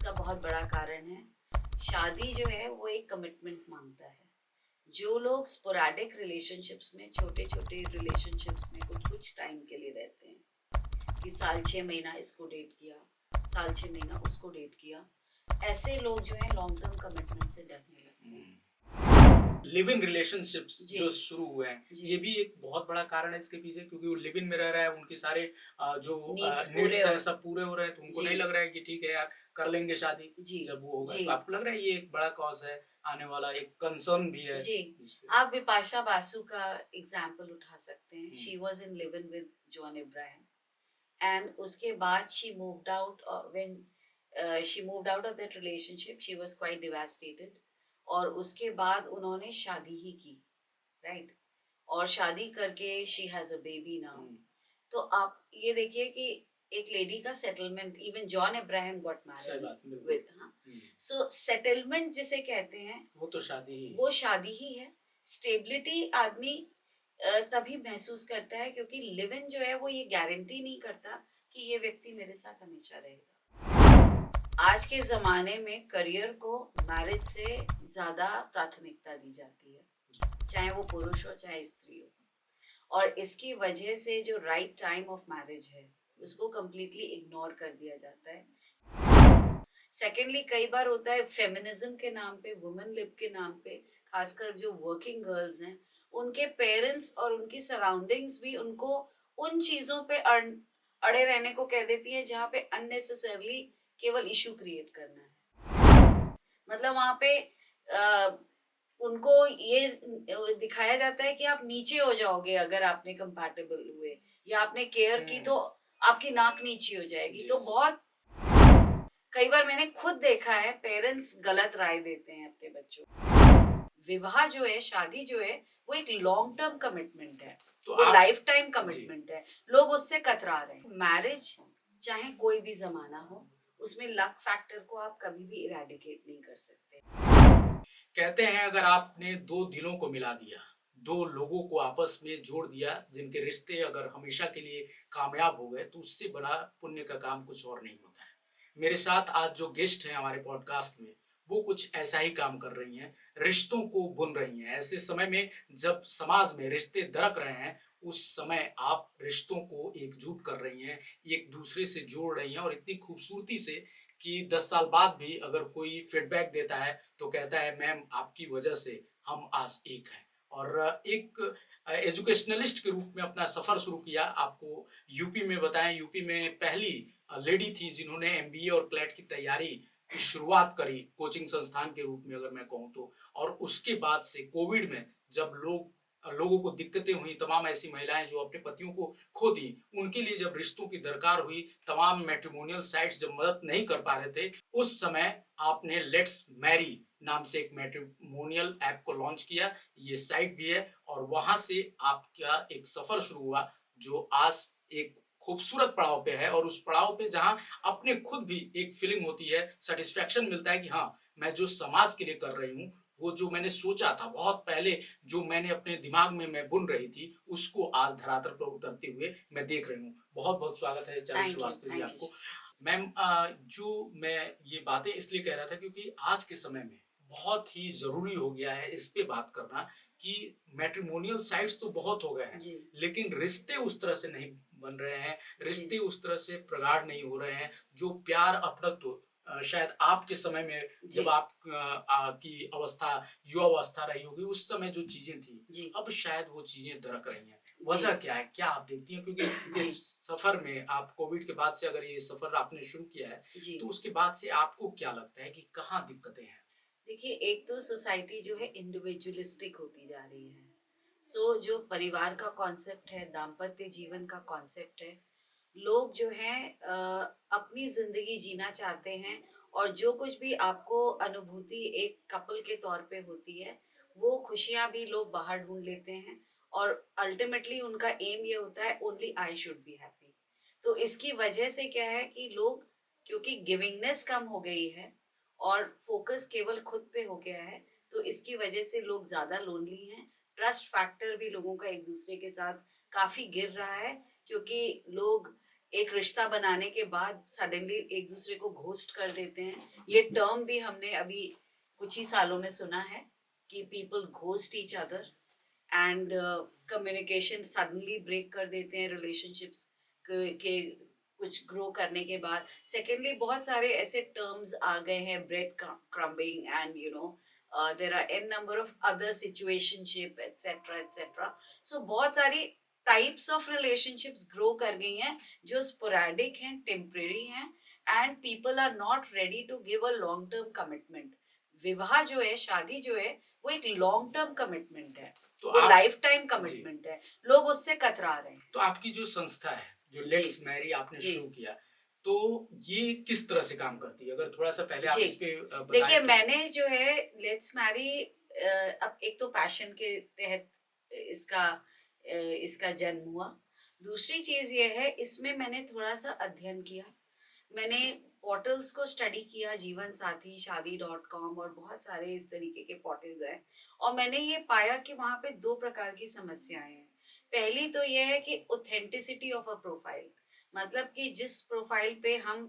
इसका बहुत बड़ा कारण है, शादी जो है वो एक कमिटमेंट मांगता है। जो लोग स्पोरेडिक रिलेशनशिप्स में, छोटे-छोटे रिलेशनशिप्स में कुछ-कुछ टाइम के लिए रहते हैं, कि साल 6 महीना इसको डेट किया, साल 6 महीना उसको डेट किया, ऐसे लोग जो हैं लॉन्ग टर्म कमिटमेंट से डरने लगते हैं। लिव इन रिलेशनशिप्स जी, जो शुरू हुए हैं, जी। ये भी एक बहुत बड़ा कारण है इसके पीछे, क्योंकि वो लिव इन में रह रहा है, उनके सारे जो नीड्स पूरे नीड्स हो हैं सब पूरे हो रहे हैं, तो उनको जी, नहीं लग रहा है कि ठीक है यार, कर लेंगे शादी जी, जब वो होगा। जी, तो आपको लग रहा है ये एक बड़ा कॉज है, आने वाला एक कंसर्न भी है जी। जिसपे। आप बिपाशा बासु का एग्ज़ाम्पल उठा सकते हैं। Hmm, she was in live in with John Abraham. And उसके बाद she moved out of that relationship, she was quite devastated. और उसके बाद उन्होंने शादी ही की, राइट? और शादी करके she has a baby now. Hmm, तो आप ये देखिए कि एक लेडी का settlement, even John Abraham got सही मैरिड बात, बिल्कुल। विद, हाँ। हुँ, सो सेटलमेंट जिसे कहते हैं वो तो शादी ही है। वो शादी ही है। स्टेबिलिटी आदमी तभी महसूस करता है क्योंकि लिव इन जो है वो ये गारंटी नहीं करता कि ये व्यक्ति मेरे साथ हमेशा रहेगा। आज के ज़माने में करियर को मैरिज से ज़्यादा प्राथमिकता दी जाती है, चाहे वो पुरुष हो चाहे स्त्री हो। और इसकी वजह से जो राइट टाइम ऑफ मैरिज है, उसको कंप्लीटली इग्नोर कर दिया जाता है। सेकेंडली कई बार होता है फेमिनिज्म के नाम पे, वुमेन लिब के नाम पे, खासकर जो वर्किंग गर्ल्स हैं, उनके पेरेंट्स और उनकी सराउंडिंग्स भी उनको उन चीज़ों पे अड़े रहने को कह देती है जहाँ पे अननेसेसरली केवल इशू क्रिएट करना है। मतलब वहाँ पे उनको ये दिखाया जाता है कि आप नीचे हो जाओगे अगर आपने कंपैटिबल हुए या आपने केयर की हुँ, तो आपकी नाक नीची हो जाएगी। जी, तो जी। बहुत कई बार मैंने खुद देखा है पेरेंट्स गलत राय देते हैं अपने बच्चों को। विवाह जो है, शादी जो है, वो एक लॉन्ग टर्म कमिटमेंट है, तो वो आप लाइफ टाइम जी। कमिटमेंट है। लोग उससे कतरा रहे हैं। मैरिज चाहे कोई भी ज़माना हो, उसमें लक फैक्टर को आप कभी भी इरेडिकेट नहीं कर सकते। कहते हैं अगर आपने दो दिलों को मिला दिया, दो लोगों को आपस में जोड़ दिया, जिनके रिश्ते अगर हमेशा के लिए कामयाब हो गए, तो उससे बड़ा पुण्य का काम कुछ और नहीं होता है। मेरे साथ आज जो गेस्ट हैं हमारे पॉडकास्ट में, वो कुछ ऐसा ही काम कर रही हैं, रिश्तों को बुन रही हैं। ऐसे समय में जब समाज में रिश्ते दरक रहे हैं, उस समय आप रिश्तों को एकजुट कर रही हैं, एक दूसरे से जोड़ रही हैं, और इतनी खूबसूरती से कि 10 साल बाद भी अगर कोई फीडबैक देता है तो कहता है मैम आपकी वजह से हम आज एक हैं। और एक एजुकेशनलिस्ट के रूप में अपना सफर शुरू किया। आपको यूपी में बताएं, यूपी में पहली लेडी थी जिन्होंने एमबीए और क्लेट की तैयारी की शुरुआत करी कोचिंग संस्थान के रूप में, अगर मैं कहूँ तो। और उसके बाद से कोविड में जब लोगों को दिक्कतें हुई, तमाम ऐसी महिलाएं जो अपने पतियों को खो दी, उनके लिए जब रिश्तों की दरकार हुई, तमाम मैट्रिमोनियल साइट्स जब मदद नहीं कर पा रहे थे, उस समय आपने लेट्स मैरी नाम से एक मैट्रिमोनियल ऐप को लॉन्च किया। ये साइट भी है, और वहां से आपका एक सफर शुरू हुआ जो आज एक खूबसूरत पड़ाव पे है। और उस पड़ाव पे जहां अपने खुद भी एक फीलिंग होती है, सेटिस्फेक्शन मिलता है कि हाँ, मैं जो समाज के लिए कर रही हूँ, वो जो मैंने सोचा था बहुत पहले, जो मैंने अपने दिमाग में मैं बुन रही थी, उसको आज धरातल पर उतरते हुए मैं देख रही हूँ। बहुत बहुत स्वागत है चारू श्रीवास्तव जी थैंक यू। आपको। मैम, जो मैं ये बातें इसलिए कह रहा था क्योंकि आज के समय में बहुत ही ज़रूरी हो गया है इस पे बात करना कि मैट्रिमोनियल साइट्स तो बहुत हो गए हैं, जी, लेकिन रिश्ते उस तरह से नहीं बन रहे हैं, जी, रिश्ते उस तरह से प्रगाढ़ नहीं हो रहे हैं, जो प्यार अपनत्व शायद आपके समय में जी, जब आप की अवस्था युवावस्था रही होगी, उस समय जो चीज़ें थी, जी, अब शायद वो चीज़ें दरक रही हैं। जी, वजह क्या है? क्या आप देखती हैं? क्योंकि जी, इस सफ़र में आप कोविड के बाद से अगर ये सफ़र आपने शुरू किया है, जी। तो उसके बाद से आपको क्या लगता है कि कहाँ दिक्कतें हैं? देखिए, एक तो सोसाइटी जो है इंडिविजुअलिस्टिक होती जा रही है। सो जो परिवार का कॉन्सेप्ट है, दाम्पत्य जीवन का कॉन्सेप्ट है, लोग जो हैं अपनी ज़िंदगी जीना चाहते हैं और जो कुछ भी आपको अनुभूति एक कपल के तौर पे होती है, वो खुशियाँ भी लोग बाहर ढूँढ लेते हैं और अल्टीमेटली उनका एम ये होता है only I should be happy. तो इसकी वजह से क्या है कि लोग, क्योंकि गिविंगनेस कम हो गई है और फोकस केवल खुद पे हो गया है, तो इसकी वजह से लोग ज़्यादा लोनली हैं। ट्रस्ट फैक्टर भी लोगों का एक दूसरे के साथ काफ़ी गिर रहा है क्योंकि लोग एक रिश्ता बनाने के बाद सडनली एक दूसरे को घोस्ट कर देते हैं। ये टर्म भी हमने अभी कुछ ही सालों में सुना है कि people ghost each other and communication suddenly break कर देते हैं रिलेशनशिप्स के कुछ ग्रो करने के बाद। सेकेंडली बहुत सारे ऐसे टर्म्स आ गए हैं, bread crumbing and there are an number of other situationship etcetera etcetera. So बहुत सारी टाइप्स ऑफ रिलेशनशिप्स ग्रो कर गई हैं जो स्पोरेडिक हैं, टेम्परेरी हैं and people are not ready to give a long term commitment. विवाह जो है, शादी जो है, वो एक लॉन्ग टर्म कमिटमेंट है, तो वो आप लाइफ टाइम जी कमिटमेंट है। लोग उससे कतरा रहे हैं। तो आपकी जो संस्था है, जो जी लेट्स मैरी आपने जी शुरू किया, तो ये किस तरह से काम करती है? अगर थोड़ा सा पहले आप जी इस पे देखिए, बताएं तो। मैंने जो है लेट्स मैरी, अब एक तो पैशन के तहत इसका इसका जन्म हुआ। दूसरी चीज ये है, इसमें मैंने थोड़ा सा अध्ययन किया। मैंने पोर्टल्स को स्टडी किया, जीवन साथी, शादी.com और बहुत सारे इस तरीके के पोर्टल्स हैं। और मैंने ये पाया कि वहाँ पे दो प्रकार की समस्याएं हैं। पहली तो ये है कि ऑथेंटिसिटी ऑफ अ प्रोफाइल, मतलब कि जिस प्रोफाइल पे हम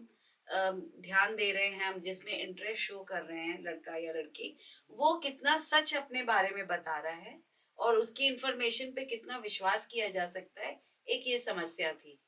ध्यान दे रहे हैं, हम जिसमें इंटरेस्ट शो कर रहे हैं, लड़का या लड़की, वो कितना सच अपने बारे में बता रहा है और उसकी इंफॉर्मेशन पे कितना विश्वास किया जा सकता है। एक ये समस्या थी।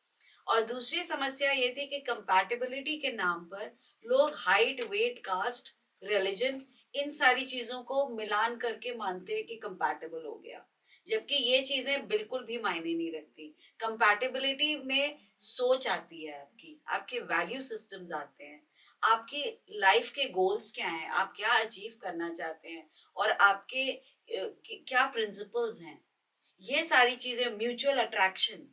और दूसरी समस्या ये थी कि कंपैटिबिलिटी के नाम पर लोग हाइट, वेट, कास्ट, रिलीजन, इन सारी चीजों को मिलान करके मानते हैं कि कंपैटिबल हो गया, जबकि ये चीजें बिल्कुल भी मायने नहीं रखती। कंपैटिबिलिटी में सोच आती है, आपकी आपके वैल्यू सिस्टम्स आते हैं, आपकी लाइफ के गोल्स क्या हैं, आप क्या अचीव करना चाहते हैं, और आपके क्या प्रिंसिपल्स हैं। ये सारी चीजें, म्यूचुअल अट्रैक्शन,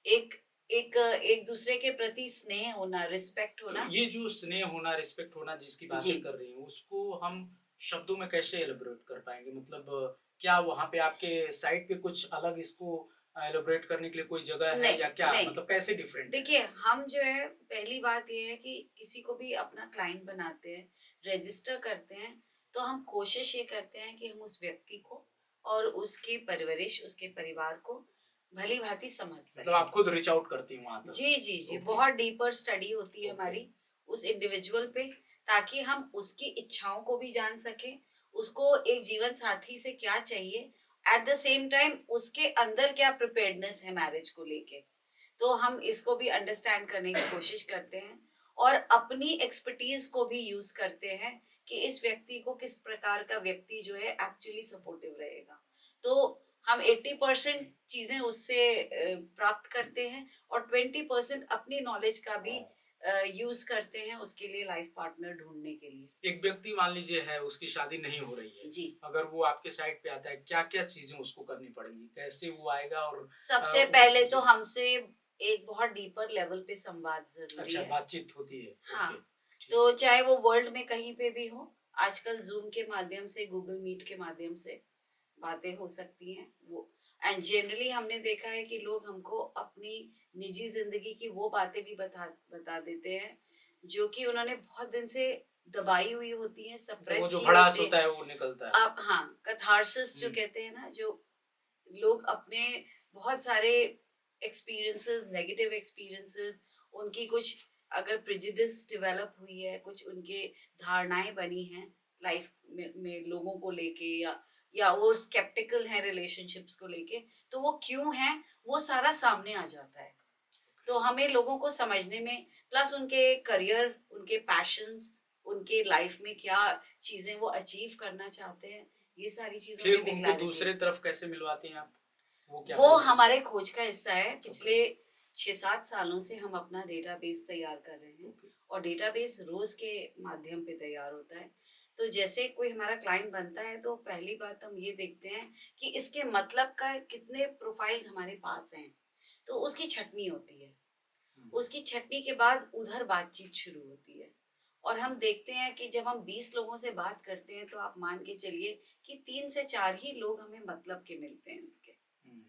एक एक एक दूसरे के प्रति स्नेह होना, रिस्पेक्ट तो होना। ये जो स्नेह होना, रिस्पेक्ट होना जिसकी जी बातें कर रही हैं, उसको हम शब्दों में कैसे एलिब्रेट कर पाएंगे? मतलब क्या वहाँ पे आपके साइट पे कुछ अलग इसको एलिब्रेट करने के लिए कोई जगह है, नहीं या क्या नहीं, मतलब कैसे डिफरेंट है? देखिए, हम जो है, पहली बात ये है कि किसी को भी अपना क्लाइंट बनाते हैं, रजिस्टर करते हैं, तो हम कोशिश ये करते हैं कि हम उस व्यक्ति को और उसकी परवरिश, उसके परिवार को भली भांति समझ मतलब सकें। आप खुद रीच आउट करती हैं वहां तक? जी जी जी, ओके। बहुत डीपर स्टडी होती है ओके। हमारी उस इंडिविजुअल पे, ताकि हम उसकी इच्छाओं को भी जान सकें, उसको एक जीवन साथी से क्या चाहिए, एट द सेम टाइम उसके अंदर क्या प्रिपेयर्डनेस है मैरिज को लेके। तो हम इसको भी अंडरस्टैंड करने की कोशिश करते हैं और अपनी एक्सपर्टीज को भी यूज करते हैं कि इस व्यक्ति को, किस प्रकार का व्यक्ति जो है एक्चुअली सपोर्टिव रहेगा। तो हम 80% चीजें उससे प्राप्त करते हैं और 20% अपनी नॉलेज का भी यूज करते हैं उसके लिए लाइफ पार्टनर ढूंढने के लिए। एक व्यक्ति मान लीजिए है, उसकी शादी नहीं हो रही है, जी, अगर वो आपके साइट पे आता है, क्या क्या चीजें उसको करनी पड़ेंगी, कैसे वो आएगा? और सबसे पहले तो जी। हमसे एक बहुत डीपर लेवल पे संवाद जरूरी अच्छा, है। बातचीत होती है। हाँ, ओके। ठीक। तो चाहे वो वर्ल्ड में कहीं पे भी हो, आजकल ज़ूम के माध्यम से, गूगल मीट के माध्यम से बातें हो सकती हैं। वो एंड जनरली हमने देखा है कि लोग हमको अपनी निजी ज़िंदगी की वो बातें भी बता बता देते हैं, जो कि उन्होंने बहुत दिन से दबाई हुई होती हैं, मतलब वो सप्रेस जो की भड़ास होती हैं। होता है वो निकलता है। अब हाँ, कैथार्सिस जो हम्म। कहते हैं ना, जो लोग अपने बहुत सारे एक्सपीरियंसेस, नेगेटिव एक्सपीरियंसेस, उनकी कुछ अगर प्रेजुडिस डेवलप हुई है, कुछ उनके धारणाएं बनी हैं लाइफ में लोगों को लेके, या वो स्केप्टिकल हैं रिलेशनशिप्स को लेके, तो वो क्यों हैं, वो सारा सामने आ जाता है। तो हमें लोगों को समझने में, प्लस उनके करियर, उनके पैशंस, उनके लाइफ में क्या चीजें वो अचीव करना चाहते हैं, ये सारी चीजों फिर में भी उनको क्लैरिटी। दूसरे तरफ कैसे मिलवाती हैं आप? वो क्या वो प्रोसेस? हमारे खोज का हिस्सा है। ओके। पिछले 6-7 सालों से हम अपना डेटाबेस तैयार कर रहे हैं ओके। और डेटाबेस रोज के माध्यम पे तैयार होता है। तो जैसे कोई हमारा क्लाइंट बनता है, तो पहली बात हम ये देखते हैं कि इसके मतलब का कितने प्रोफाइल्स हमारे पास हैं, तो उसकी छटनी होती है। उसकी छटनी के बाद उधर बातचीत शुरू होती है और हम देखते हैं कि जब हम 20 लोगों से बात करते हैं, तो आप मान के चलिए कि 3 से 4 ही लोग हमें मतलब के मिलते हैं उसके, हम्म।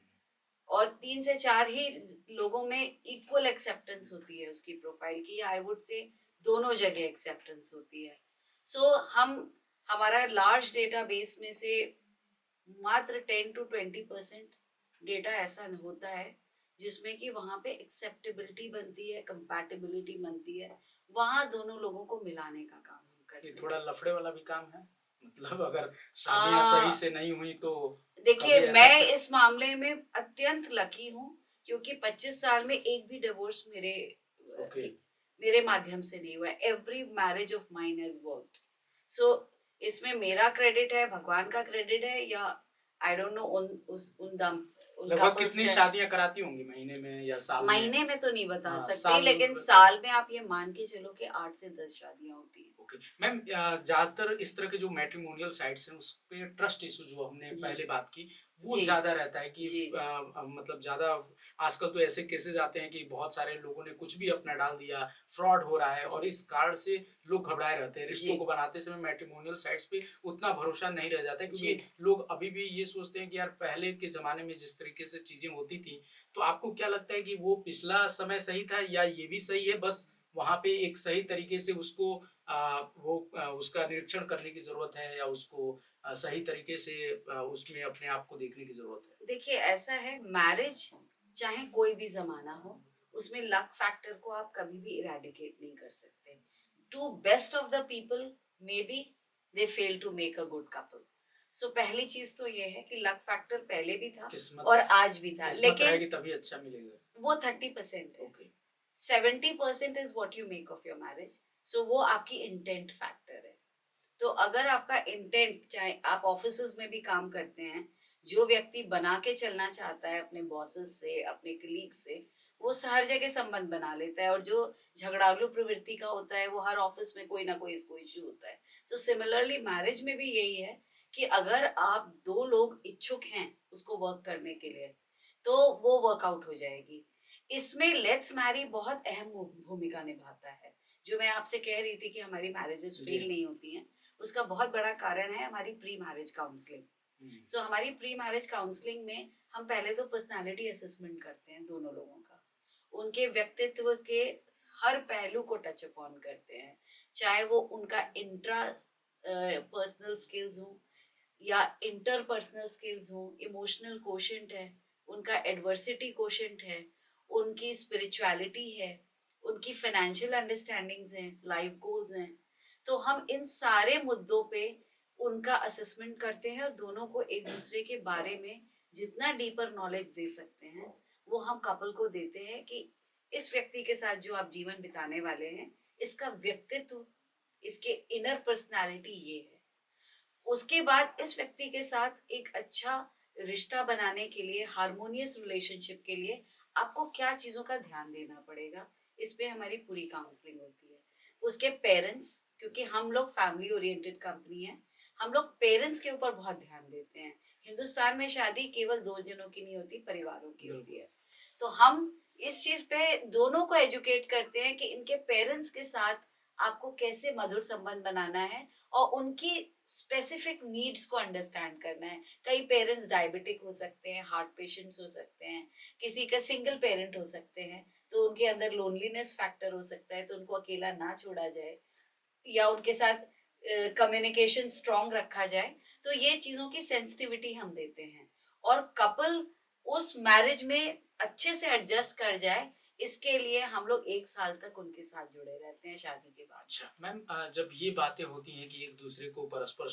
और 3 से 4 ही लोगों में इक्वल एक्सेप्टेंस होती है उसकी प्रोफाइल की, या आई वुड से दोनों जगह एक्सेप्टेंस होती है। सो हम हमारा लार्ज डेटाबेस में से मात्र 10 to 20% डेटा ऐसा होता है जिसमें कि वहां पे एक्सेप्टेबिलिटी बनती है, कंपैटिबिलिटी बनती है, वहां दोनों लोगों को मिलाने का काम हम करते ये हैं। थोड़ा लफड़े वाला भी काम है, मतलब अगर शादियां सही आ, से नहीं हुई तो देखिए, कभी ऐसा मैं क्या? इस मामले में अत्यंत लकी हूँ, क्योंकि 25 साल में एक भी डिवोर्स ओके। मेरे माध्यम से नहीं हुआ। Every marriage of mine has worked. So इसमें मेरा क्रेडिट है, भगवान का क्रेडिट है, या आई डोंट नो उन लगभग कपल्स कितनी का। शादियां कराती होंगी महीने में या साल में? महीने में तो नहीं बता हाँ, सकते, साल। लेकिन साल में आप ये मान के चलो कि 8 से 10 शादियां होती हैं। ओके मैम, ज्यादातर इस तरह के जो मैट्रिमोनियल साइट्स हैं उस पे ट्रस्ट इशू जो हमने जी पहले बात की वो जी ज्यादा रहता है कि जी मतलब ज्यादा आजकल तो ऐसे केसेस आते हैं कि बहुत सारे लोगों ने कुछ भी अपना डाल दिया, फ्रॉड हो रहा है, और जी इस कारण से लोग घबराए रहते हैं। जी रिश्तों को बनाते समय मैट्रिमोनियल साइट्स पे उतना भरोसा नहीं रह जाता है, जी। क्योंकि लोग अभी भी ये सोचते हैं कि यार पहले के जमाने में जिस तरीके से चीजें होती थी, तो आपको क्या लगता है कि वो पिछला समय सही था या ये भी सही है, बस वहां पे एक सही तरीके से उसको उसका निरीक्षण करने की जरूरत है, या उसको सही तरीके से उसमें अपने आप को देखने की जरूरत है? देखिए, ऐसा है, मैरिज चाहे कोई भी जमाना हो, उसमें लक फैक्टर को आप कभी भी इरेडिकेट नहीं कर सकते। To best of the people, maybe they fail to make a good couple. So पहली चीज तो ये है कि लक फैक्टर पहले भी था किस्मत। और आज भी था, किस्मत लेकिन रहेगी तभी अच्छा मिलेगा। वो 30% है। Okay. 70% is what you make of your marriage. So वो आपकी इंटेंट फैक्टर है। तो अगर आपका इंटेंट, चाहे आप ऑफिस में भी काम करते हैं, जो व्यक्ति बना के चलना चाहता है अपने बॉसेस से, अपने कलीग से, वो हर जगह संबंध बना लेता है, और जो झगड़ालू प्रवृत्ति का होता है वो हर ऑफिस में कोई ना कोई इसको इश्यू होता है। सो सिमिलरली मैरिज में भी यही है कि अगर आप दो लोग इच्छुक हैं उसको वर्क करने के लिए, तो वो वर्कआउट हो जाएगी। इसमें लेट्स मैरी बहुत अहम भूमिका निभाता है। जो मैं आपसे कह रही थी कि हमारी मैरिजेस जी। फेल नहीं होती हैं, उसका बहुत बड़ा कारण है हमारी प्री मैरिज काउंसलिंग। सो हमारी प्री मैरिज काउंसलिंग में हम पहले तो पर्सनालिटी असेसमेंट करते हैं दोनों लोगों का, उनके व्यक्तित्व के हर पहलू को टच अपॉन करते हैं, चाहे वो उनका इंट्रा पर्सनल स्किल्स हो या इंटरपर्सनल स्किल्स हो, इमोशनल कोशेंट है, उनका एडवर्सिटी कोशेंट है, उनकी स्पिरिचुअलिटी है, उनकी फाइनेंशियल अंडरस्टैंडिंग्स हैं, लाइफ गोल्स हैं। तो हम इन सारे मुद्दों पे उनका असेसमेंट करते हैं, और दोनों को एक दूसरे के बारे में जितना डीपर नॉलेज दे सकते हैं वो हम कपल को देते हैं, कि इस व्यक्ति के साथ जो आप जीवन बिताने वाले हैं, इसका व्यक्तित्व, इसके इनर पर्सनालिटी ये है। उसके बाद इस व्यक्ति के साथ एक अच्छा रिश्ता बनाने के लिए, हार्मोनियस रिलेशनशिप के लिए आपको क्या चीजों का ध्यान देना पड़ेगा, इस पे हमारी पूरी काउंसलिंग होती है। उसके पेरेंट्स, क्योंकि हम लोग फैमिली ओरिएंटेड कंपनी है, हम लोग पेरेंट्स के ऊपर बहुत ध्यान देते हैं। हिंदुस्तान में शादी केवल दो जनों की नहीं होती, परिवारों की होती है। तो हम इस चीज पे दोनों को एजुकेट करते हैं कि इनके पेरेंट्स के साथ आपको कैसे मधुर संबंध बनाना है, और उनकी स्पेसिफिक नीड्स को अंडरस्टैंड करना है। कई पेरेंट्स डायबिटिक हो सकते हैं, हार्ट पेशेंट्स हो सकते हैं, किसी का सिंगल पेरेंट हो सकते हैं, तो उनके अंदर लोनलीनेस फैक्टर हो सकता है, तो उनको अकेला ना छोड़ा जाए, या उनके साथ कम्युनिकेशन स्ट्रांग रखा जाए। तो ये चीजों की सेंसिटिविटी हम देते हैं, और कपल उस मैरिज में अच्छे से एडजस्ट कर जाए, इसके लिए हम लोग 1 साल तक उनके साथ जुड़े रहते हैं शादी के बाद। अच्छा मैम, जब ये बातें होती हैं कि एक दूसरे को परस्पर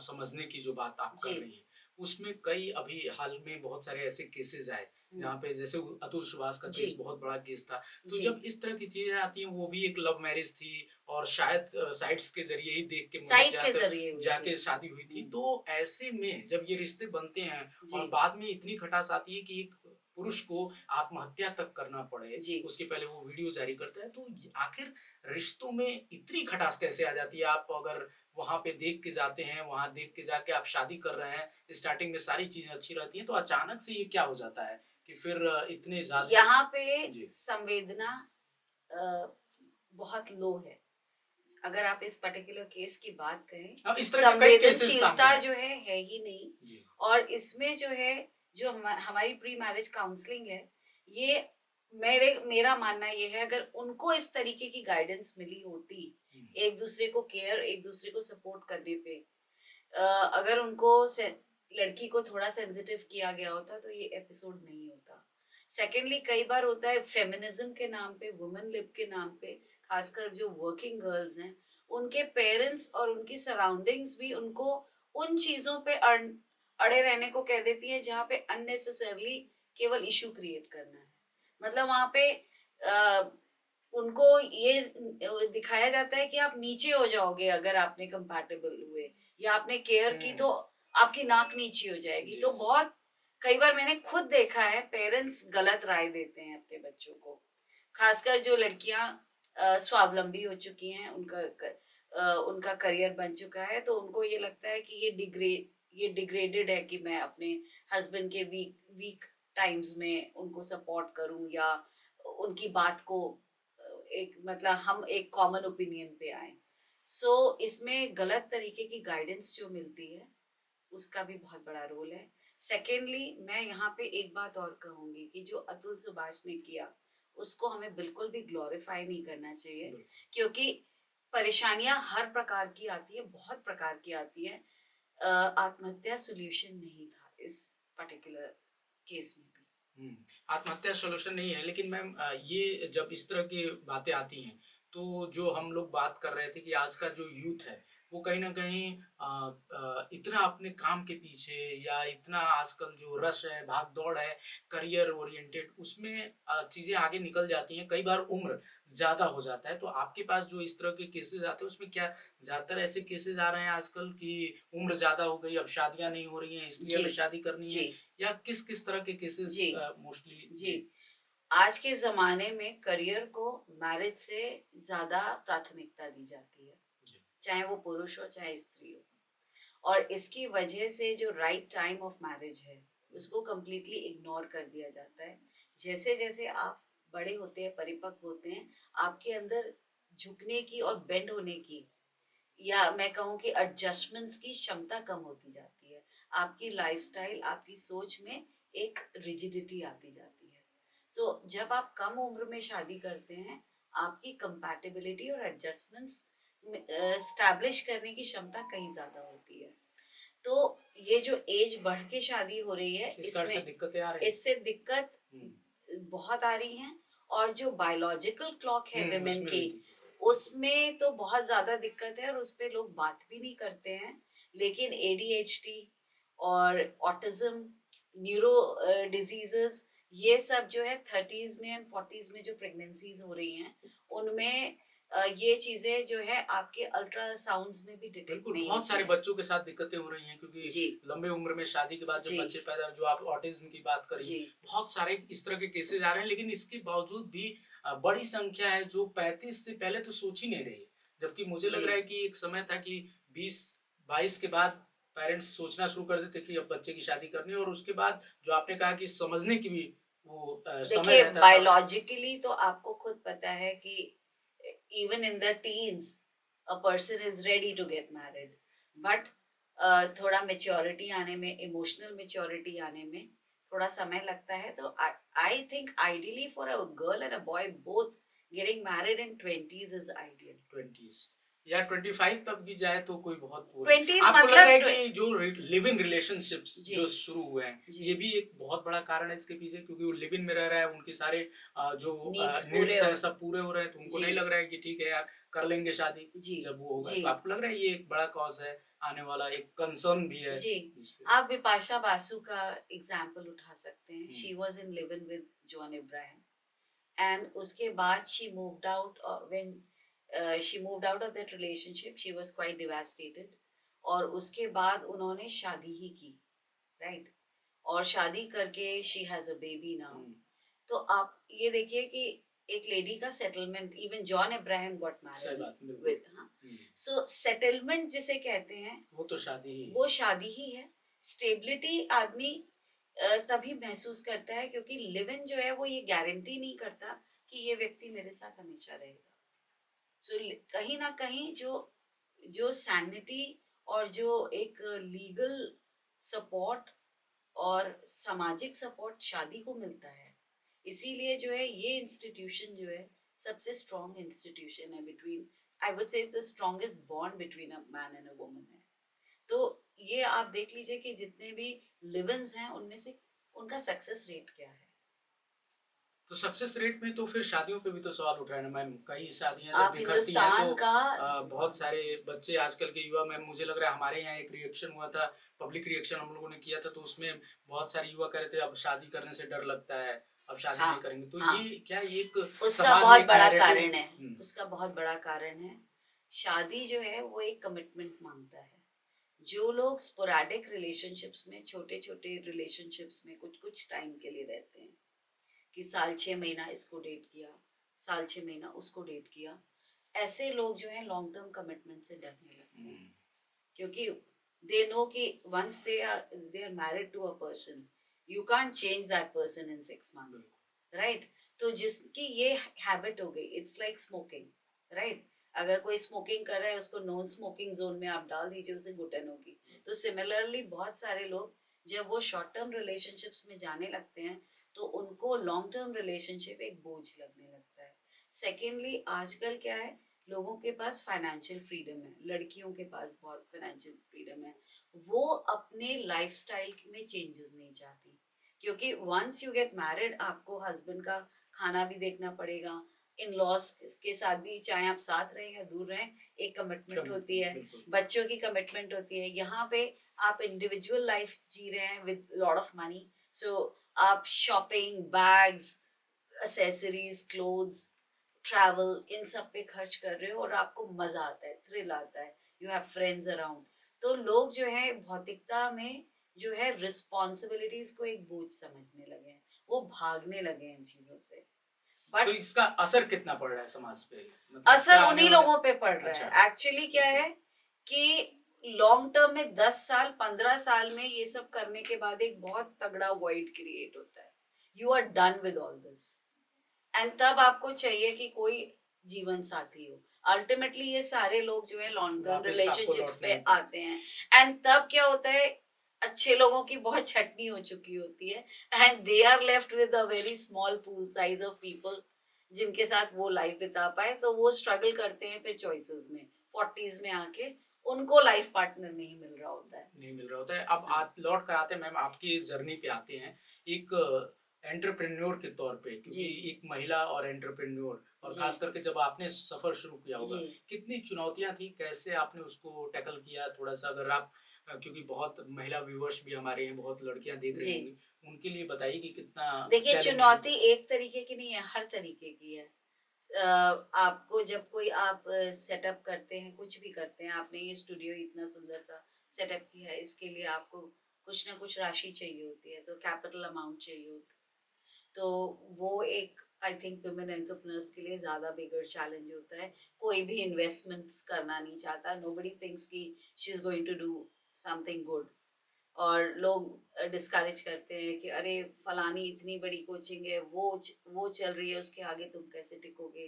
समझने की जो बात आप कर जी रही हैं, उसमें कई अभी हाल में बहुत सारे ऐसे केसेस आए जहाँ पे जैसे अतुल सुभाष का जी केस बहुत बड़ा केस था। तो जी। जब इस तरह की चीजें आती हैं, वो भी एक लव मैरिज थी, और शायद साइट्स के जरिए ही देख के मतलब साइट के जरिए हुई जाके थी। शादी हुई थी। तो ऐसे में जब ये रिश्ते बनते हैं जी और बाद में इतनी खटास आती है कि एक पुरुष को आत्महत्या तक करना पड़े, जी। उसके पहले वो वीडियो जारी करता है, तो आखिर रिश्तों में इतनी खटास कैसे आ जाती है? आप अगर वहां पे देख के जाते हैं, वहां देख के जाके आप शादी कर रहे हैं, स्टार्टिंग में सारी चीजें अच्छी रहती हैं, तो अचानक से ये क्या हो जाता है कि फिर इतने ज्यादा? यहाँ पे जी। संवेदना अ, बहुत लो है। अगर आप इस पर्टिकुलर केस की बात करें, अब इस तरह के कई केसेस सामने संवेदनशीलता आए। जो है ही नहीं। जी। और इसमें जो है, जो हमारी प्री मैरिज काउंसलिंग है, ये मेरा मानना ये है, अगर उनको इस तरीके की गाइडेंस मिली होती, एक दूसरे को केयर, एक दूसरे को सपोर्ट करने पे, अगर उनको लड़की को थोड़ा सेंसिटिव किया गया होता, तो ये एपिसोड नहीं होता। सेकेंडली कई बार होता है फेमिनिज्म के नाम पे, वुमेन लिब के नाम पे, खासकर जो वर्किंग गर्ल्स हैं, उनके पेरेंट्स और उनकी सराउंडिंग्स भी उनको उन चीजों पे अड़े रहने को कह देती है जहाँ पे अननेसेसरली केवल इशू क्रिएट करना है। मतलब वहां पे उनको ये दिखाया जाता है कि आप नीचे हो जाओगे अगर आपने कंपैटिबल हुए या आपने केयर की तो आपकी नाक नीची हो जाएगी। तो बहुत कई बार मैंने खुद देखा है पेरेंट्स गलत राय देते हैं अपने बच्चों को, खासकर जो लड़कियां स्वावलंबी हो चुकी हैं, उनका करियर बन चुका है, तो उनको ये लगता है कि ये डिग्रेडेड है कि मैं अपने हस्बैंड के वीक वीक टाइम्स में उनको सपोर्ट करूं या उनकी बात को एक मतलब हम एक कॉमन ओपिनियन पे आए। सो इसमें गलत तरीके की गाइडेंस जो मिलती है उसका भी बहुत बड़ा रोल है। सेकेंडली मैं यहाँ पे एक बात और कहूंगी कि जो अतुल सुभाष ने किया उसको हमें बिल्कुल भी ग्लोरीफाई नहीं करना चाहिए, क्योंकि परेशानियां हर प्रकार की आती है, बहुत प्रकार की आती है। आत्महत्या सोल्यूशन नहीं था इस पर्टिकुलर केस में भी। आत्महत्या सॉल्यूशन नहीं है, लेकिन मैम ये जब इस तरह की बातें आती हैं तो जो हम लोग बात कर रहे थे कि आज का जो यूथ है वो कहीं ना कहीं इतना अपने काम के पीछे या इतना आजकल जो रश है, भाग दौड़ है, करियर ओरिएंटेड, उसमें चीजें आगे निकल जाती हैं, कई बार उम्र ज्यादा हो जाता है। तो आपके पास जो इस तरह के केसेस आते हैं उसमें क्या ज्यादातर ऐसे केसेस आ रहे हैं आजकल कि उम्र ज्यादा हो गई, अब शादियां नहीं हो रही हैं इसलिए जी हमें शादी करनी है, जी या किस किस तरह के केसेस जी मोस्टली? जी। आज के ज़माने में करियर को मैरिज से ज़्यादा प्राथमिकता दी जाती है, जी। चाहे वो पुरुष हो चाहे स्त्री हो। और इसकी वजह से जो राइट टाइम ऑफ मैरिज है उसको कम्प्लीटली इग्नोर कर दिया जाता है। जैसे जैसे आप बड़े होते हैं, परिपक्व होते हैं, आपके अंदर झुकने की और बेंड होने की, या मैं कहूँ कि एडजस्टमेंट्स की क्षमता कम होती जाती है। आपकी लाइफस्टाइल, आपकी सोच में एक रिजिडिटी आती जाती है। तो जब आप कम उम्र में शादी करते हैं, आपकी कंपैटिबिलिटी और एडजस्टमेंट्स स्टैब्लिश करने की क्षमता कहीं ज्यादा होती है। तो ये जो एज बढ़ के शादी हो रही है इस कारण से इसमें दिक्कतें आ रही हैं। इससे दिक्कत बहुत आ रही हैं। और जो बायोलॉजिकल क्लॉक है विमेन उसमें की, भी दिक्कत है। उसमें तो बहुत ज्यादा दिक्कत है और उस पे लोग बात भी नहीं करते हैं। लेकिन एडीएचडी और ऑटिज्म, न्यूरो डिजीजेस, ये सब जो है 30s में एंड 40s में जो प्रेगनेंसीज हो रही हैं उनमें ये चीजें जो है आपके अल्ट्रासाउंड्स में भी डिटेक्ट बिल्कुल, नहीं बहुत होती सारे है। बच्चों के साथ दिक्कतें हो रही हैं क्योंकि जी लंबे उम्र में शादी के बाद जब जी बच्चे पैदा, जो आप ऑटिज्म की बात करी, जी बहुत सारे इस तरह के केसेस आ रहे हैं। लेकिन इसके बावजूद भी बड़ी संख्या है जो 35 से पहले तो सोच ही नहीं रही है। जबकि मुझे लग जी रहा है कि एक समय था कि 20-22 के बाद पेरेंट्स सोचना शुरू कर देते कि अब बच्चे की शादी करनी है, और उसके बाद जो आपने कहा कि समझने की भी वो समय देखिए, रहता था। बायोलॉजिकली तो आपको खुद पता है कि even in the teens a person is ready to get married, but थोड़ा मेच्योरिटी आने में, इमोशनल मेच्योरिटी आने में थोड़ा समय लगता है। तो I think ideally for a girl and a boy both getting married in 20s is ideal. 20s या 25 तक भी जाए तो कोई बहुत वो नहीं। 20s आपको लग रहा है मतलब कि जो लिव इन रिलेशनशिप्स जी जो शुरू हुए हैं, जी ये भी एक बहुत बड़ा कारण है इसके पीछे, क्योंकि वो लिव इन में रह रहा है, उनके सारे जो नीड्स पूरे नीड्स हो। हैं सब पूरे हो रहे हैं, तो उनको जी नहीं लग रहा है कि ठीक है यार कर लेंगे शादी जी जब वो होगा। जी तो आपको लग रहा है ये एक बड़ा कॉज है, आने वाला एक कंसर्न भी है जी। जिसपे? आप विपाशा बासु का एग्जाम्पल उठा सकते हैं। She was in live in with John Abraham, and उसके बाद she moved out, when she moved out of that relationship she was quite devastated. और उसके बाद उन्होंने शादी ही की, राइट right? और शादी करके she has a baby now. तो आप ये देखिए कि एक लेडी का settlement, even John Abraham got सही मैरिड बात, बिल्कुल। विद, हाँ। सो सेटलमेंट जिसे कहते हैं वो तो शादी ही है। वो शादी ही है। स्टेबिलिटी आदमी तभी महसूस करता है क्योंकि लिव इन जो है वो ये गारंटी नहीं करता कि ये व्यक्ति मेरे साथ हमेशा रहेगा। सो कहीं ना कहीं जो जो सैनिटी और जो एक लीगल सपोर्ट और सामाजिक सपोर्ट शादी को मिलता है, इसीलिए जो है ये इंस्टीट्यूशन जो है सबसे स्ट्रॉन्ग इंस्टीट्यूशन है between, I would say the strongest bond between a man and a woman है। तो ये आप देख लीजिए कि जितने भी लिव-इन्स हैं उनमें से उनका सक्सेस रेट क्या है। तो सक्सेस रेट में तो फिर शादियों पे भी तो सवाल उठ रहा है ना मैम। कई शादियां जब आप बिखरती हैं तो हिंदुस्तान का बहुत सारे बच्चे आजकल के युवा, मैम मुझे लग रहा है हमारे यहाँ एक रिएक्शन हुआ था, पब्लिक रिएक्शन हम लोगों ने किया था, तो उसमें बहुत सारे युवा कह रहे थे अब शादी करने से डर लगता है, अब शादी हाँ नहीं करेंगे। तो हाँ, ये क्या ये एक उसका समाज में बहुत एक बड़ा नैरेटिव। कारण है। उसका बहुत बड़ा कारण है, शादी जो है वो एक कमिटमेंट मांगता है। जो लोग स्पोरैडिक रिलेशनशिप्स में, छोटे छोटे रिलेशनशिप्स में कुछ कुछ टाइम के लिए रहते हैं, कि साल 6 महीना इसको डेट किया, साल 6 महीना उसको डेट किया, ऐसे लोग जो है लॉन्ग टर्म कमिटमेंट से डरने लगते हैं। क्योंकि दे नो कि once they are married to a person, you can't change that person in 6 months, right? तो जिसकी ये हैबिट हो गई, इट्स लाइक स्मोकिंग, राइट? अगर कोई स्मोकिंग कर रहा है, उसको नॉन स्मोकिंग जोन में आप डाल दीजिए, उसे घुटन होगी। तो सिमिलरली बहुत सारे लोग जब वो शॉर्ट टर्म रिलेशनशिप्स में जाने लगते हैं तो उनको लॉन्ग टर्म रिलेशनशिप एक बोझ लगने लगता है। सेकेंडली, आजकल क्या है, लोगों के पास फाइनेंशियल फ्रीडम है, लड़कियों के पास बहुत फाइनेंशियल फ्रीडम है, वो अपने लाइफस्टाइल में चेंजेस नहीं चाहती। क्योंकि वंस यू गेट मैरिड, आपको हस्बैंड का खाना भी देखना पड़ेगा, इन लॉज के साथ भी, चाहे आप साथ रहें या दूर रहें, एक कमिटमेंट होती है, बच्चों की कमिटमेंट होती है। यहाँ पे आप इंडिविजुअल लाइफ जी रहे हैं with lot of money, so आप shopping, bags, accessories, clothes, travel, इन सब पे खर्च कर रहे हो और आपको मजा आता है, थ्रिल आता है, यू हैव फ्रेंड्स अराउंड। तो लोग जो है भौतिकता में जो है रिस्पॉन्सिबिलिटीज को एक बोझ समझने लगे हैं, वो भागने लगे हैं इन चीजों से। तो बट इसका असर कितना पड़ रहा है समाज पे, मतलब असर क्या आने उन्हीं वाले। लोगों पे पड़ रहा अच्छा। है। एक्चुअली क्या है कि लॉन्ग टर्म में 10 साल 15 साल में ये सब करने के बाद एक बहुत तगड़ा वॉइड क्रिएट होता है, you are done with all this, and तब आपको चाहिए कि कोई जीवन साथी हो। अल्टीमेटली ये सारे लोग जो है लॉन्ग टर्म वापस आपको रिलेशनशिप्स लौटने पे लगते हैं। आते हैं, एंड तब क्या होता है, अच्छे लोगों की बहुत छटनी हो चुकी होती है, and they are left with a very small pool size of people जिनके साथ वो लाइफ बिता पाए। तो वो स्ट्रगल करते हैं फिर चॉइसेस में, 40s में आके उनको लाइफ पार्टनर नहीं मिल रहा होता है। नहीं मिल रहा होता है। अब लौट कर आते हैं मैम, आपकी जर्नी पे आते हैं एक एंटरप्रेन्योर के तौर पे, क्योंकि जी एक महिला और एंटरप्रेन्योर, और जी खास करके जब आपने सफर शुरू किया होगा, जी कितनी चुनौतियां थी, कैसे आपने उसको टैकल किया, थोड़ा सा अगर आप क्योंकि बहुत महिला व्यूअर्स भी हमारे हैं, बहुत लड़कियां देख रही जी। होंगी, उनके लिए बताइए कि कितना देखिए, चैलेंजिंग। चुनौती एक तरीके की नहीं है, हर तरीके की है। आपको जब कोई आप सेटअप करते हैं, कुछ भी करते हैं, आपने ये स्टूडियो इतना सुंदर सा सेटअप किया है, इसके लिए आपको कुछ ना कुछ राशि चाहिए होती है, तो कैपिटल अमाउंट चाहिए होता है। तो वो एक, आई थिंक वुमेन एंटरप्रेन्योर्स के लिए ज्यादा बिगर चैलेंज होता है। कोई भी इन्वेस्टमेंट्स करना नहीं चाहता, नोबडी थिंक्स कि she is going to do something good. और लोग डिस्करेज करते हैं कि अरे फलानी इतनी बड़ी कोचिंग है, वो चल रही है, उसके आगे तुम कैसे टिकोगे,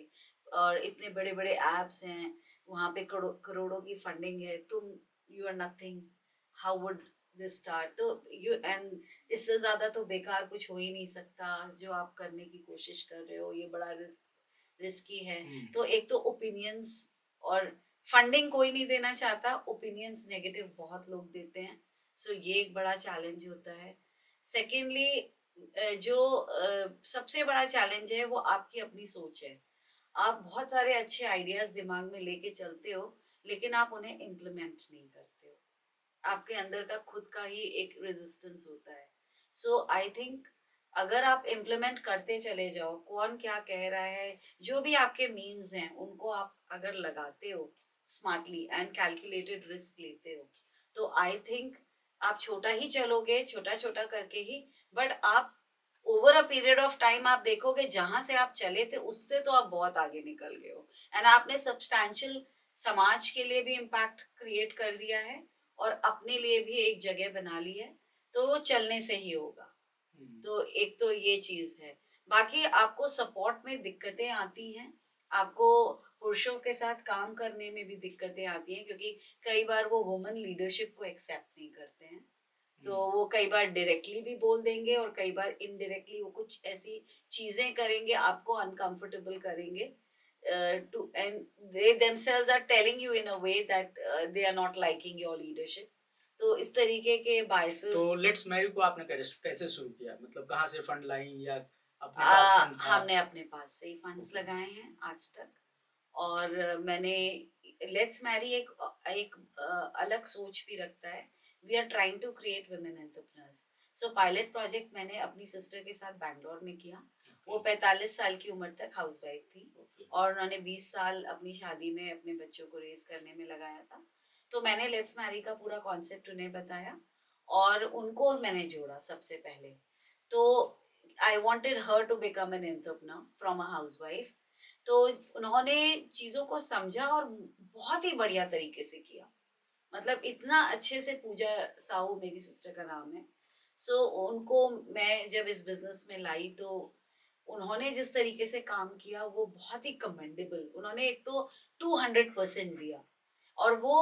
और इतने बड़े बड़े एप्स हैं, वहाँ पे करोड़ों की फंडिंग है, तुम, you are nothing, how would this start. तो यू एंड इससे ज्यादा तो बेकार कुछ हो ही नहीं सकता जो आप करने की कोशिश कर रहे हो, ये बड़ा रिस्की है। तो एक तो ओपिनियंस, और फंडिंग कोई नहीं देना चाहता, ओपिनियंस नेगेटिव बहुत लोग देते हैं, सो ये एक बड़ा चैलेंज होता है। सेकेंडली, जो सबसे बड़ा चैलेंज है वो आपकी अपनी सोच है। आप बहुत सारे अच्छे आइडियाज दिमाग में लेके चलते हो, लेकिन आप उन्हें इम्प्लीमेंट नहीं करते हो, आपके अंदर का खुद का ही एक रेजिस्टेंस होता है। सो आई थिंक अगर आप इम्प्लीमेंट करते चले जाओ, कौन क्या कह रहा है, जो भी आपके मीन्स हैं उनको आप अगर लगाते हो स्मार्टली एंड कैलकुलेटेड रिस्क लेते हो, तो आई थिंक आप छोटा ही चलोगे, छोटा छोटा करके ही, बट आप over a period of time आप देखोगे जहां से आप चले थे उससे तो आप बहुत आगे निकल गए हो, एंड आपने सब्सटैंशियल समाज के लिए भी इम्पैक्ट क्रिएट कर दिया है और अपने लिए भी एक जगह बना ली है। तो वो चलने से ही होगा। तो एक तो ये चीज है। बाकी आपको सपोर्ट में दिक्कतें आती हैं, आपको पुरुषों के साथ काम करने में भी दिक्कतें आती हैं, क्योंकि कई बार वो वुमन लीडरशिप को एक्सेप्ट नहीं करते हैं। तो वो कई बार डायरेक्टली भी बोल देंगे और कई बार इनडायरेक्टली वो कुछ ऐसी चीजें करेंगे, आपको अनकंफर्टेबल करेंगे, to end they themselves are telling you in a way that they are not liking your leadership। तो इस तरीके के तो biases। लेट्स मैरी को आपने कैसे कैसे शुरू किया, मतलब कहाँ से फंड लाई, या अपने पास फंड था? हमने अपने पास से ही फंड्स लगाए हैं आज तक। और मैंने लेट्स मैरी एक अलग सोच भी रखता है। We are trying to create women entrepreneurs. So pilot project मैंने अपनी सिस्टर के साथ बैंगलोर में किया। वो 45 साल की उम्र तक हाउसवाइफ थी और उन्होंने 20 साल अपनी शादी में अपने बच्चों को रेज करने में लगाया था। तो मैंने लेट्स मैरी का पूरा कॉन्सेप्ट उन्हें बताया और उनको मैंने जोड़ा सबसे पहले। तो I wanted her to become an entrepreneur from a housewife. तो उन्होंने चीजों को समझा और बहुत ही बढ़िया तरीके से किया। मतलब इतना अच्छे से, पूजा साहू मेरी सिस्टर का नाम है। सो उनको मैं जब इस बिजनेस में लाई तो उन्होंने जिस तरीके से काम किया वो बहुत ही कमेंडेबल। उन्होंने एक तो 200% दिया और वो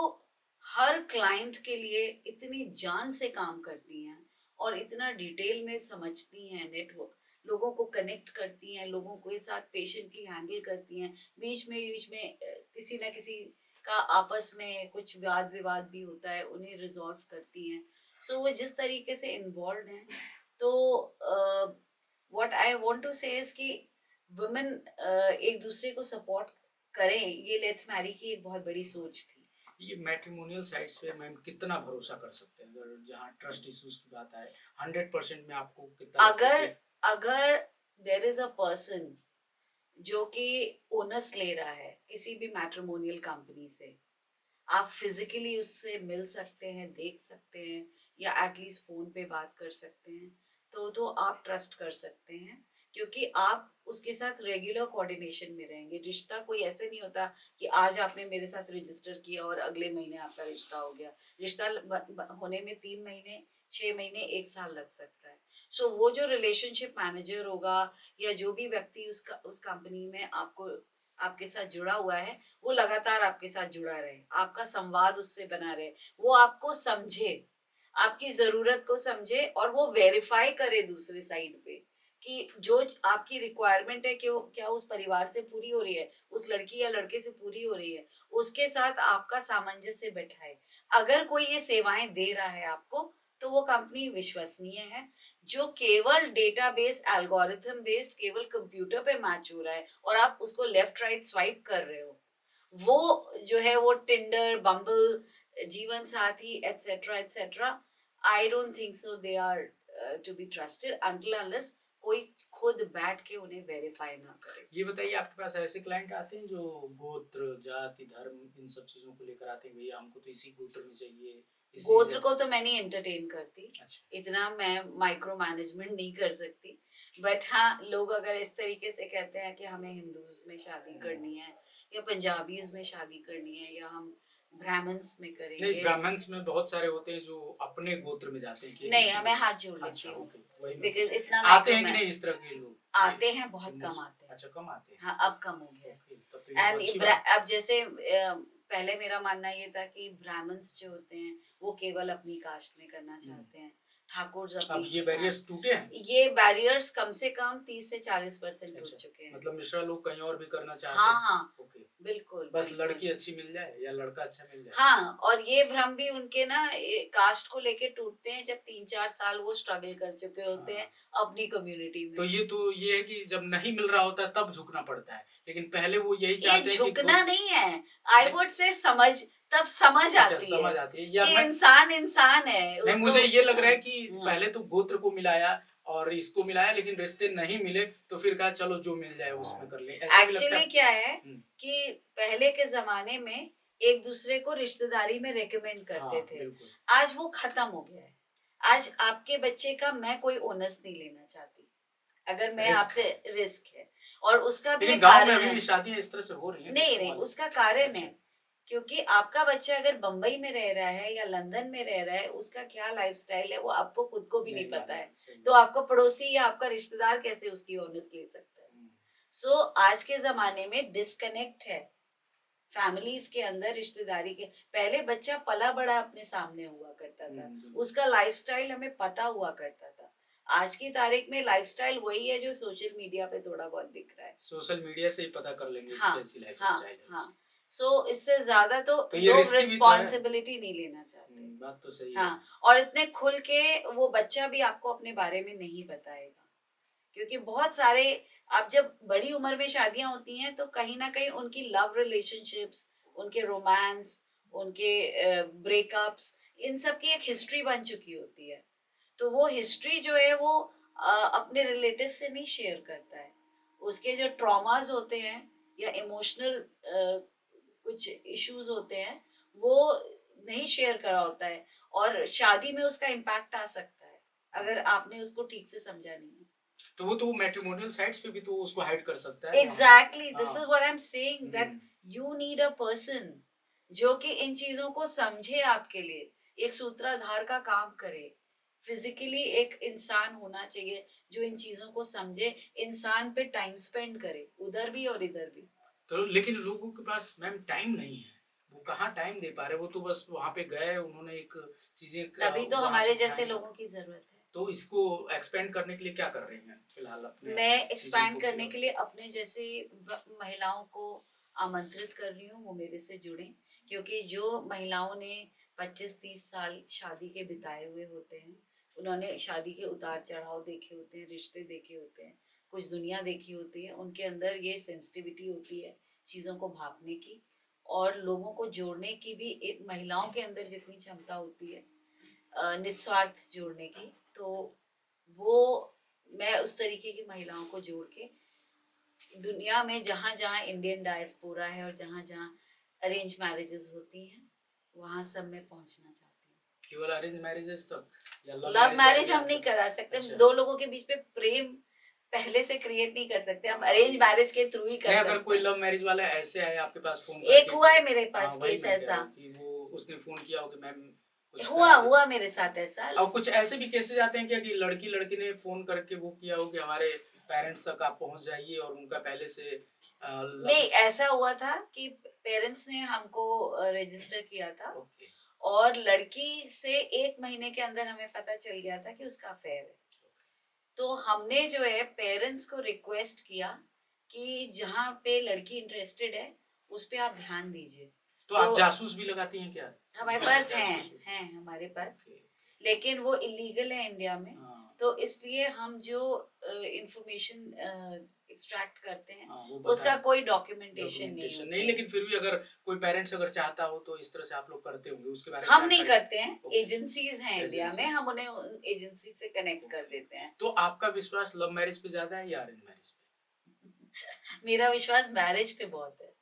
हर क्लाइंट के लिए इतनी जान से काम करती हैं और इतना डिटेल में समझती हैं, नेटवर्क लोगों को कनेक्ट करती हैं, लोगों के साथ पेशेंटली हैंडल करती हैं। बीच में किसी ना किसी का आपस में कुछ वाद विवाद भी होता है, उन्हें रिजॉल्व करती हैं। सो वो जिस तरीके से इन्वॉल्व हैं, तो व्हाट आई वांट टू से इज कि वुमेन एक दूसरे को सपोर्ट करें, ये लेट्स मैरी की एक बहुत बड़ी सोच थी। ये मैट्रिमोनियल साइट्स पे मैम कितना भरोसा कर सकते हैं, अगर जहाँ ट्रस्ट इश्यूज की बात आए 100% में आपको कितना लगता है अगर अगर देयर इज अ पर्सन जो कि ओनर्स ले रहा है किसी भी मैट्रिमोनियल कंपनी से, आप फिजिकली उससे मिल सकते हैं, देख सकते हैं या एटलीस्ट फोन पे बात कर सकते हैं, तो आप ट्रस्ट कर सकते हैं क्योंकि आप उसके साथ रेगुलर कोऑर्डिनेशन में रहेंगे। रिश्ता कोई ऐसे नहीं होता कि आज आपने मेरे साथ रजिस्टर किया और अगले महीने आपका रिश्ता हो गया। रिश्ता होने में 3 महीने, 6 महीने, 1 साल लग सकता है। सो वो जो रिलेशनशिप मैनेजर होगा या जो भी व्यक्ति उस कंपनी में आपके साथ जुड़ा हुआ है, वो लगातार आपके साथ जुड़ा रहे, आपका संवाद उससे बना रहे, वो आपको समझे, आपकी जरूरत को समझे और वो वेरीफाई करे दूसरे साइड पे कि जो आपकी रिक्वायरमेंट है कि वो क्या उस परिवार से पूरी हो रही है, उस लड़की या लड़के से पूरी हो रही है, उसके साथ आपका सामंजस्य बैठाए। अगर कोई ये सेवाएं दे रहा है आपको तो वो कंपनी विश्वसनीय है। जो केवल डेटाबेस एल्गोरिथम बेस्ड केवल कंप्यूटर पे मैच हो रहा है और आप उसको लेफ्ट राइट स्वाइप कर रहे हो, वो जो है वो Tinder, Bumble, Jeevansathi et cetera et cetera, I don't think so they are to be trusted until unless कोई खुद बैठ के उन्हें वेरीफाई ना करे। ये बताइए, आपके पास ऐसे क्लाइंट आते हैं जो गोत्र, जाति, धर्म इन सब चीजों को लेकर आते हैं, भैया हमको तो इसी गोत्र में चाहिए, गोत्र को तो मैं नहीं एंटरटेन करती। अच्छा। इतना मैं माइक्रो मैनेजमेंट नहीं कर सकती। बट हाँ, लोग अगर इस तरीके से कहते हैं कि हमें हिंदूज में शादी करनी है या पंजाबीज में शादी करनी है या हम ब्राह्मण्स में नहीं, करेंगे। ब्राह्मण्स में बहुत सारे होते हैं जो अपने गोत्र में जाते हैं कि नहीं, हमें हाथ जोड़ लेती अच्छा, हूँ ओके, वही मैं बिकॉज पूछ इतना आते हैं कि नहीं इस तरह के लोग? आते हैं, बहुत कम आते हैं। अच्छा, कम आते हैं। हाँ, अब कम हो गया। ओके, तब तो ये तो अच्छी बात। अब जैसे पहले मेरा मानना ये था कि ब्राह्मण्स जो होते हैं वो केवल अपनी कास्ट में करना चाहते हैं, ठाकुर अब ये बैरियर्स टूटे हैं? ये बैरियर्स कम से कम 30 से 40% टूट चुके हैं। मतलब मिश्रा लोग कहीं और भी करना चाहते हाँ हैं? हाँ, ओके, बिल्कुल, बस बिल्कुल। लड़की अच्छी मिल जाए या लड़का अच्छा मिल जाए। हाँ, और ये भ्रम भी उनके ना कास्ट को लेके टूटते हैं जब 3-4 साल वो स्ट्रगल कर चुके होते हैं अपनी कम्युनिटी में। तो ये है कि जब नहीं मिल रहा होता तब झुकना पड़ता है, लेकिन पहले वो यही चाहते हैं कि झुकना नहीं है, आई वुड से समझ आती है कि इंसान है। नहीं, मुझे ये लग रहा है कि पहले तो गोत्र को मिलाया और इसको मिलाया, लेकिन रिश्ते नहीं मिले तो फिर कहा चलो जो मिल जाए उसमें कर ले। एक्चुअली क्या है कि पहले के जमाने में एक दूसरे को रिश्तेदारी में रेकमेंड करते थे, आज वो खत्म हो गया है। आज आपके बच्चे का मैं कोई ओनर्स नहीं लेना चाहती अगर मैं आपसे, रिस्क है। और उसका भी गांव में अभी शादियां इस तरह से हो रही हैं। नहीं, उसका कारण है क्योंकि आपका बच्चा अगर बम्बई में रह रहा है या लंदन में रह रहा है, उसका क्या लाइफस्टाइल है वो आपको खुद को भी नहीं पता है, तो आपका पड़ोसी या आपका रिश्तेदार कैसे उसकी ऑनर्स ले सकता है। सो आज के जमाने में डिस्कनेक्ट है फैमिलीज के अंदर, रिश्तेदारी के। पहले बच्चा पला बड़ा अपने सामने हुआ करता था, उसका लाइफस्टाइल हमें पता हुआ करता था। आज की तारीख में लाइफस्टाइल वही है जो सोशल मीडिया पे थोड़ा बहुत दिख रहा है। सोशल मीडिया से ही पता कर लेंगे कैसी लाइफस्टाइल है। हाँ, सो इससे ज्यादा तो लोग रिस्पॉन्सिबिलिटी नहीं लेना चाहते। बात तो सही है। हाँ, और इतने खुल के वो बच्चा भी आपको अपने बारे में नहीं बताएगा क्योंकि बहुत सारे, अब जब बड़ी उम्र में शादियां होती हैं तो कहीं ना कहीं उनकी लव रिलेशनशिप्स, उनके रोमांस, उनके ब्रेकअप्स, इन सब की एक हिस्ट्री बन चुकी होती है। तो वो हिस्ट्री जो है वो अपने रिलेटिव से नहीं शेयर करता है। उसके जो ट्रॉमास होते हैं या इमोशनल कुछ इश्यूज होते हैं वो नहीं शेयर करा होता है, और शादी में उसका इम्पैक्ट आ सकता है अगर आपने उसको ठीक से समझा नहीं है। तो वो तो मैट्रिमोनियल साइट्स पे भी तो उसको हाइड कर सकता है वहाँ। एग्जैक्टली, दिस इज हाँ। What I am saying, that hmm. You need a person जो कि इन चीजों को समझे आपके लिए, एक सूत्रधार का काम करे। फिजिकली एक इंसान होना चाहिए जो इन चीजों को समझे, इंसान पे टाइम स्पेंड करे, उधर भी और इधर भी। तो लेकिन लोगों के पास मैम टाइम नहीं है, वो कहाँ टाइम दे पा रहे, वो तो बस वहां पे गए, उन्होंने एक चीजें तभी तो वहां हमारे से जैसे उठाई। लोगों की जरूरत है। तो इसको एक्सपेंड करने के लिए क्या कर रही हैं फिलहाल अपने मैं चीजों एक्सपैंड को करने पूरा? के लिए अपने जैसे महिलाओं को आमंत्रित कर रही हूँ वो मेरे से जुड़े, क्योंकि जो महिलाओं ने 25-30 साल शादी के बिताए हुए होते हैं, उन्होंने शादी के उतार चढ़ाव देखे होते हैं, रिश्ते देखे होते हैं, कुछ दुनिया देखी होती है, उनके अंदर ये सेंसिटिविटी होती है चीज़ों को भापने की, और लोगों को जोड़ने की भी एक महिलाओं के अंदर जितनी क्षमता होती है निस्वार्थ जोड़ने की, तो वो मैं उस तरीके की महिलाओं को जोड़ के दुनिया में जहाँ जहाँ इंडियन डायस्पोरा है और जहाँ जहाँ अरेंज मैरिजेस होती हैं वहां सब में पहुंचना चाहती हूँ। केवल अरेंज मैरिजेस तक या लव लव मैरिज वाले मैरिज भी आ हम नहीं सकते? करा सकते, अच्छा। दो लोगों के बीच में प्रेम पहले से क्रिएट नहीं कर सकते, हम अरेंज मैरिज के थ्रू ही कर नहीं, अगर सकते कोई हैं। लव मैरिज वाला ऐसे आए आपके पास फोन एक करके हुआ कि है मेरे हाँ पास वही केस मैं कह रहा ऐसा, हूँ कि वो उसने फोन किया हो कि मैम कुछ हुआ करा हुआ दीजिए। मेरे साथ ऐसा। और कुछ ऐसे भी केसेस आते हैं क्या कि लड़की लड़की ने फोन करके वो किया हो कि हमारे पेरेंट्स तक आप पहुंच जाइए और उनका पहले से नहीं, लव। ऐसा हुआ था कि पेरेंट्स ने हमको रजिस्टर किया था, ओके। और लड़की से 1 महीने के अंदर हमें पता चल गया था कि उसका अफेयर है। तो हमने जो है पेरेंट्स को रिक्वेस्ट किया कि जहाँ पे लड़की इंटरेस्टेड है उस पे आप ध्यान दीजिए। तो तो आप जासूस भी लगाती हैं क्या? हमारे पास जासूस भी? हैं हमारे पास, ओके। लेकिन वो इलीगल है इंडिया में। हाँ। तो इसलिए हम जो इंफॉर्मेशन एक्सट्रैक्ट करते हैं हाँ वो उसका बताएं। कोई डॉक्यूमेंटेशन नहीं डॉक्यूमेंटेशन होते नहीं, हैं। लेकिन फिर भी अगर कोई पेरेंट्स अगर चाहता हो तो इस तरह से आप लोग करते होंगे, उसके बारे में हम नहीं जानकारी। करते हैं, ओके। एजेंसीज हैं इंडिया में, एजेंसीज। हम उन्हें एजेंसी से कनेक्ट कर ओके। देते हैं। तो आपका विश्वास लव मैरिज पे ज्यादा है या अरेंज मैरिज पे? मेरा विश्वास मैरिज पे बहुत है,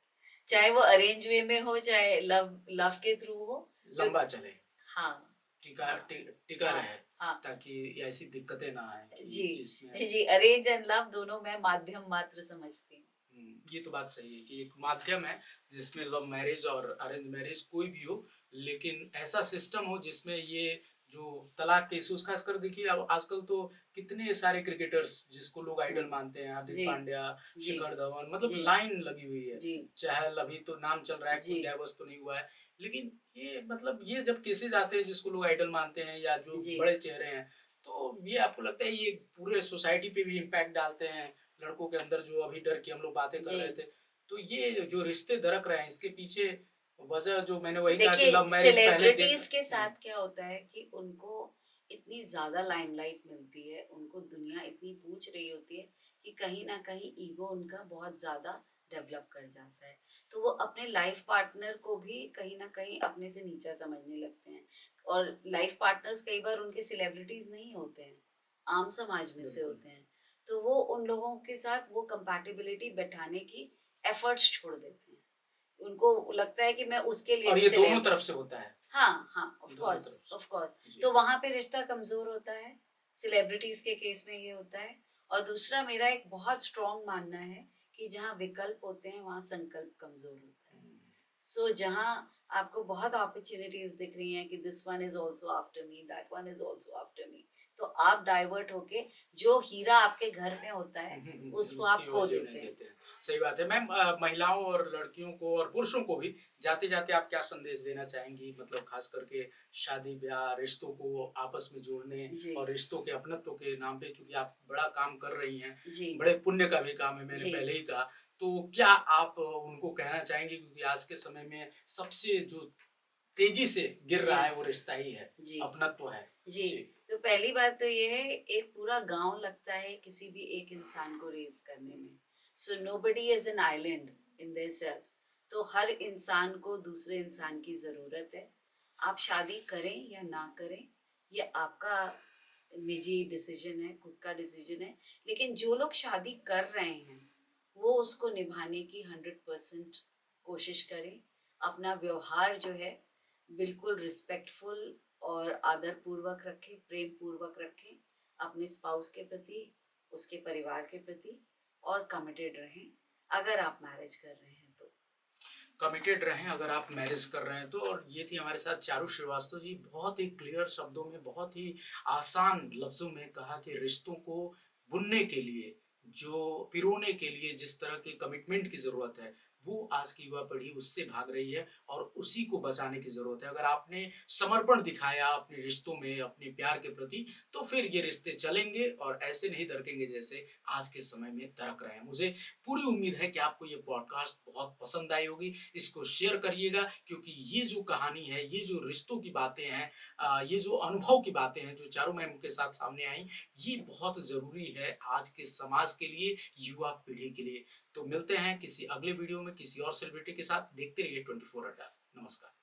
चाहे वो अरेंज वे में हो चाहे लव लव के थ्रू हो। लंबा चले, हाँ टिका हाँ टिका हाँ रहे, हाँ ताकि ऐसी दिक्कतें ना आए कि जी जिसमें। जी, अरेंज एंड लव दोनों मैं माध्यम मात्र समझती हूँ। ये तो बात सही है कि एक माध्यम है जिसमें लव मैरिज और अरेंज मैरिज कोई भी हो, लेकिन ऐसा सिस्टम हो जिसमें ये जो तलाक के इश्यूज, खासकर देखिए अब आजकल तो कितने सारे क्रिकेटर्स जिसको लोग आइडल हम्म, मानते हैं, हार्दिक जी पांड्या, जी शिखर धवन, मतलब जी लाइन लगी हुई है। जी चहल अभी तो नाम चल रहा है, जी कोई डाइवोर्स तो नहीं हुआ है, लेकिन ये मतलब ये जब केसेस आते हैं जिसको लोग आइडल मानते हैं या जो जी बड़े चेहरे हैं, तो ये आपको लगता है ये पूरे सोसाइटी पे भी इम्पैक्ट डालते हैं लड़कों के अंदर, जो अभी डर की हम लोग बातें कर जी। रहे थे। तो ये जो रिश्ते दरक रहे हैं इसके पीछे वजह, जो मैंने वही कहा कि देखिए लव मैरिज पहले देख। सेलिब्रिटीज के साथ क्या होता है कि उनको इतनी ज्यादा लाइमलाइट मिलती है, उनको दुनिया इतनी पूछ रही होती है कि कहीं ना कहीं ईगो उनका बहुत ज्यादा डेवलप कर जाता है। तो वो अपने लाइफ पार्टनर को भी कहीं ना कहीं अपने से नीचा समझने लगते हैं, और लाइफ पार्टनर्स कई बार उनके सेलिब्रिटीज नहीं होते हैं, आम समाज में से बिल्कुल। होते हैं। तो वो उन लोगों के साथ वो कंपैटिबिलिटी बैठाने की एफर्ट्स छोड़ देते हैं, उनको लगता है कि मैं उसके लिए और भी ये दोनों सेलेब। तरफ से होता है। हाँ हाँ, ऑफ दोनों कोर्स तरफ ऑफ कोर्स। से जी। तो वहां पे रिश्ता कमजोर होता है, सेलिब्रिटीज के केस में ये होता है। और दूसरा मेरा एक बहुत स्ट्रॉन्ग मानना है कि जहाँ विकल्प होते हैं वहाँ संकल्प कमजोर होता है। सो जहाँ आपको बहुत अपॉर्चुनिटीज दिख रही हैं कि this one is also after me, that one is also after me, तो आप डाइवर्ट होके जो हीरा आपके घर में होता है उसको आप उसकी खो वैल्यू देते नहीं हैं। देते हैं। सही बात है मैम। महिलाओं और लड़कियों को और पुरुषों को भी जाते जाते आप क्या संदेश देना चाहेंगी, मतलब खास करके शादी ब्याह रिश्तों को आपस में जोड़ने जी और रिश्तों के अपनत्व के नाम पे, चूंकि आप बड़ा काम कर रही हैं, जी बड़े पुण्य का भी काम है, मैंने जी पहले ही कहा, तो क्या आप उनको कहना चाहेंगे, क्योंकि आज के समय में सबसे जो तेजी से गिर रहा जी है वो रिश्ता ही है, जी अपनत्व है। जी। जी। तो पहली बात तो ये है, एक पूरा गांव लगता है किसी भी एक इंसान को रेज करने में। So nobody is an island in their cells. तो हर इंसान को दूसरे इंसान की जरूरत है। आप शादी करें या ना करें, ये आपका निजी डिसीजन है, खुद का डिसीजन है। लेकिन जो लोग शादी कर रहे हैं वो उसको निभाने की 100% कोशिश करें। अपना व्यवहार जो है बिल्कुल रिस्पेक्टफुल और आदर पूर्वक रखें, प्रेम पूर्वक रखें अपने स्पाउस के प्रति, उसके परिवार के प्रति, और कमिटेड रहें अगर आप मैरिज कर रहे हैं तो। कमिटेड रहें अगर आप मैरिज कर रहे हैं तो। और ये थी हमारे साथ चारू श्रीवास्तव जी। बहुत ही क्लियर शब्दों में, बहुत ही आसान लफ्जों में कहा कि रिश्तों को बुनने के लिए, जो पिरोने के लिए जिस तरह के कमिटमेंट की जरूरत है, वो आज की युवा पीढ़ी उससे भाग रही है और उसी को बचाने की जरूरत है। अगर आपने समर्पण दिखाया अपने रिश्तों में, अपने प्यार के प्रति, तो फिर ये रिश्ते चलेंगे और ऐसे नहीं दरकेंगे जैसे आज के समय में दरक रहे हैं। मुझे पूरी उम्मीद है कि आपको ये पॉडकास्ट बहुत पसंद आई होगी। इसको शेयर करिएगा, क्योंकि ये जो कहानी है, ये जो रिश्तों की बातें हैं, ये जो अनुभव की बातें हैं जो चारू मैम के साथ सामने आई, ये बहुत ज़रूरी है आज के समाज के लिए, युवा पीढ़ी के लिए। तो मिलते हैं किसी अगले वीडियो में किसी और सेलिब्रिटी के साथ। देखते रहिए 24 अड्डा। नमस्कार।